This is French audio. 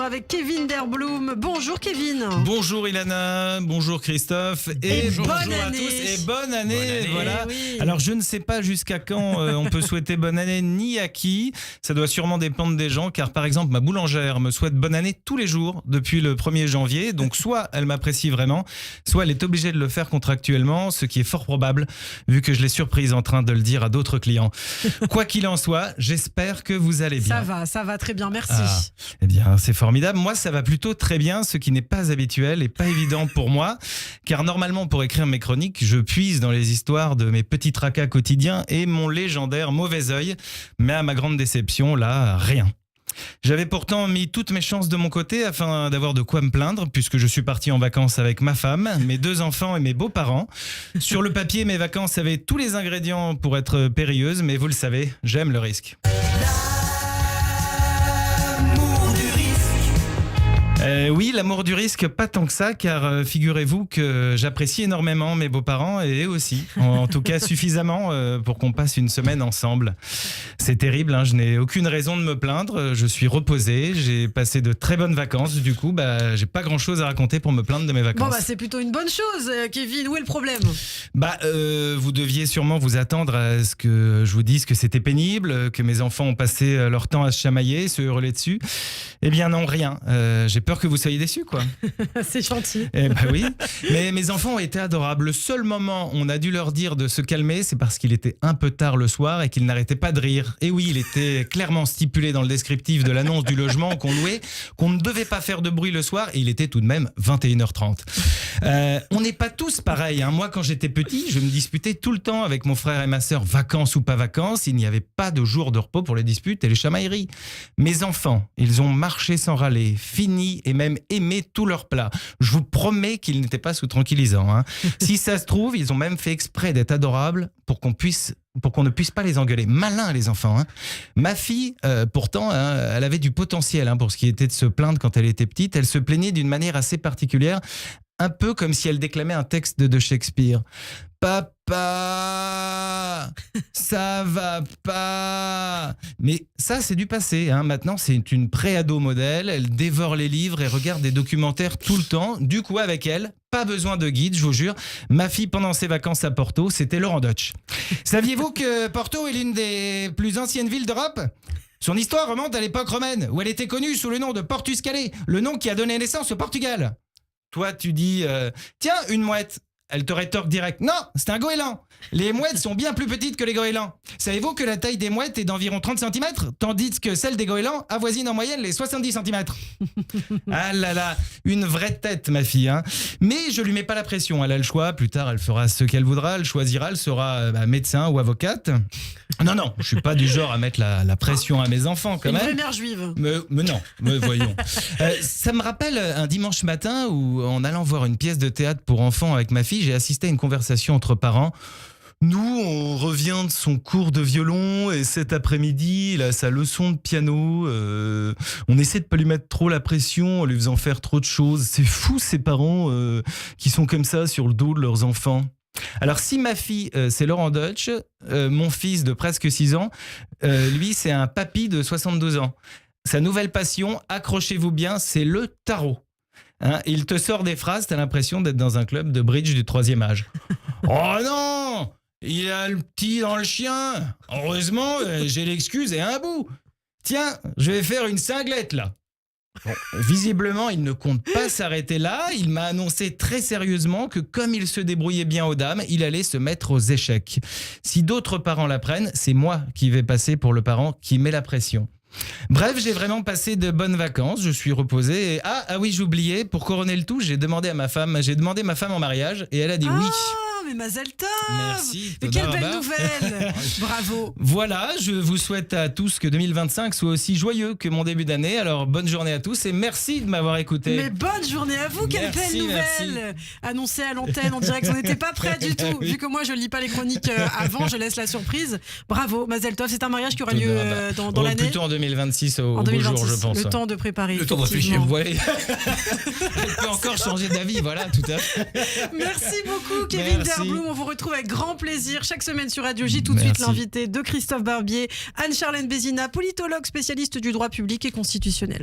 avec Kevin Derblum. Bonjour Kevin. Bonjour Ilana, bonjour Christophe et bonjour bonne à année. tous et bonne année. Voilà. Oui. Alors je ne sais pas jusqu'à quand on peut souhaiter bonne année ni à qui. Ça doit sûrement dépendre des gens car par exemple ma boulangère me souhaite bonne année tous les jours depuis le 1er janvier. Donc soit elle m'apprécie vraiment, soit elle est obligée de le faire contractuellement, ce qui est fort probable vu que je l'ai surprise en train de le dire à d'autres clients. Quoi qu'il en soit, j'espère que vous allez bien. Ça va très bien, merci. Eh bien, c'est formidable. Moi, ça va plutôt très bien, ce qui n'est pas habituel et pas évident pour moi, car normalement, pour écrire mes chroniques, je puise dans les histoires de mes petits tracas quotidiens et mon légendaire mauvais œil. Mais à ma grande déception, là, rien. J'avais pourtant mis toutes mes chances de mon côté afin d'avoir de quoi me plaindre, puisque je suis parti en vacances avec ma femme, mes 2 enfants et mes beaux-parents. Sur le papier, mes vacances avaient tous les ingrédients pour être périlleuses, mais vous le savez, j'aime le risque. Oui, l'amour du risque, pas tant que ça, car figurez-vous que j'apprécie énormément mes beaux-parents et eux aussi. En tout cas, suffisamment pour qu'on passe une semaine ensemble. C'est terrible, hein, je n'ai aucune raison de me plaindre. Je suis reposé, j'ai passé de très bonnes vacances. Du coup, j'ai pas grand-chose à raconter pour me plaindre de mes vacances. Bon, c'est plutôt une bonne chose, Kevin. Où est le problème ? Vous deviez sûrement vous attendre à ce que je vous dise que c'était pénible, que mes enfants ont passé leur temps à se chamailler, se hurler dessus. Eh bien non, rien. J'ai peur que vous soyez déçus, quoi. C'est gentil. Oui, mais mes enfants ont été adorables. Le seul moment où on a dû leur dire de se calmer, c'est parce qu'il était un peu tard le soir et qu'ils n'arrêtaient pas de rire. Et oui, il était clairement stipulé dans le descriptif de l'annonce du logement qu'on louait qu'on ne devait pas faire de bruit le soir et il était tout de même 21h30. On n'est pas tous pareils, hein. Moi, quand j'étais petit, je me disputais tout le temps avec mon frère et ma sœur, vacances ou pas vacances. Il n'y avait pas de jour de repos pour les disputes et les chamailleries. Mes enfants, ils ont marché sans râler, fini et même aimé tous leurs plats. Je vous promets qu'ils n'étaient pas sous tranquillisant, hein. Si ça se trouve, ils ont même fait exprès d'être adorables pour qu'on ne puisse pas les engueuler. Malin, les enfants, hein. Ma fille, pourtant, hein, elle avait du potentiel pour ce qui était de se plaindre quand elle était petite. Elle se plaignait d'une manière assez particulière, un peu comme si elle déclamait un texte de Shakespeare. Papa, ça va pas. Mais ça, c'est du passé, hein. Maintenant, c'est une pré-ado modèle. Elle dévore les livres et regarde des documentaires tout le temps. Du coup, avec elle, pas besoin de guide, je vous jure. Ma fille, pendant ses vacances à Porto, c'était Laurent Deutsch. Saviez-vous que Porto est l'une des plus anciennes villes d'Europe ? Son histoire remonte à l'époque romaine, où elle était connue sous le nom de Portus Calais, le nom qui a donné naissance au Portugal. Toi, tu dis, tiens, une mouette. Elle te rétorque direct, non, c'est un goéland. Les mouettes sont bien plus petites que les goélands. Savez-vous que la taille des mouettes est d'environ 30 cm, tandis que celle des goélands avoisine en moyenne les 70 cm. Ah là là, une vraie tête, ma fille, hein. Mais je lui mets pas la pression, elle a le choix, plus tard elle fera ce qu'elle voudra, elle choisira, elle sera médecin ou avocate. Non, je suis pas du genre à mettre la pression à mes enfants quand même. Une vraie mère juive. Mais non, voyons. Ça me rappelle un dimanche matin où, en allant voir une pièce de théâtre pour enfants avec ma fille, j'ai assisté à une conversation entre parents. Nous, on revient de son cours de violon et cet après-midi, il a sa leçon de piano. On essaie de pas lui mettre trop la pression en lui faisant faire trop de choses. C'est fou ces parents qui sont comme ça sur le dos de leurs enfants. Alors si ma fille, c'est Laurent Deutsch, mon fils de presque 6 ans, lui c'est un papy de 72 ans. Sa nouvelle passion, accrochez-vous bien, c'est le tarot. Hein, il te sort des phrases, t'as l'impression d'être dans un club de bridge du 3e âge. Oh non, il a le petit dans le chien. Heureusement, j'ai l'excuse et un bout. Tiens, je vais faire une cinglette là. Bon, visiblement, il ne compte pas s'arrêter là. Il m'a annoncé très sérieusement que comme il se débrouillait bien aux dames, il allait se mettre aux échecs. Si d'autres parents l'apprennent, c'est moi qui vais passer pour le parent qui met la pression. Bref, j'ai vraiment passé de bonnes vacances, je suis reposé. Et... Ah oui, j'oubliais, pour couronner le tout, j'ai demandé ma femme en mariage et elle a dit oui. Mais Mazel Tov. Merci. Mais quelle belle nouvelle. Bravo. Voilà, je vous souhaite à tous que 2025 soit aussi joyeux que mon début d'année. Alors, bonne journée à tous et merci de m'avoir écouté. Mais bonne journée à vous, quelle belle nouvelle. Annoncée à l'antenne, on dirait que on n'était pas prêt du tout. Oui. Vu que moi, je lis pas les chroniques avant, je laisse la surprise. Bravo, Mazel Tov. C'est un mariage qui aura lieu dans l'année. Plutôt en 2026, au beau jour, je pense. Le temps de préparer. Le temps de réfléchir. Ouais. Elle peut encore changer d'avis, voilà, tout à fait. Merci beaucoup, Kevin Derblum. On vous retrouve avec grand plaisir chaque semaine sur Radio J. Tout de suite, l'invité de Christophe Barbier, Anne-Charlène Bézina, politologue spécialiste du droit public et constitutionnel.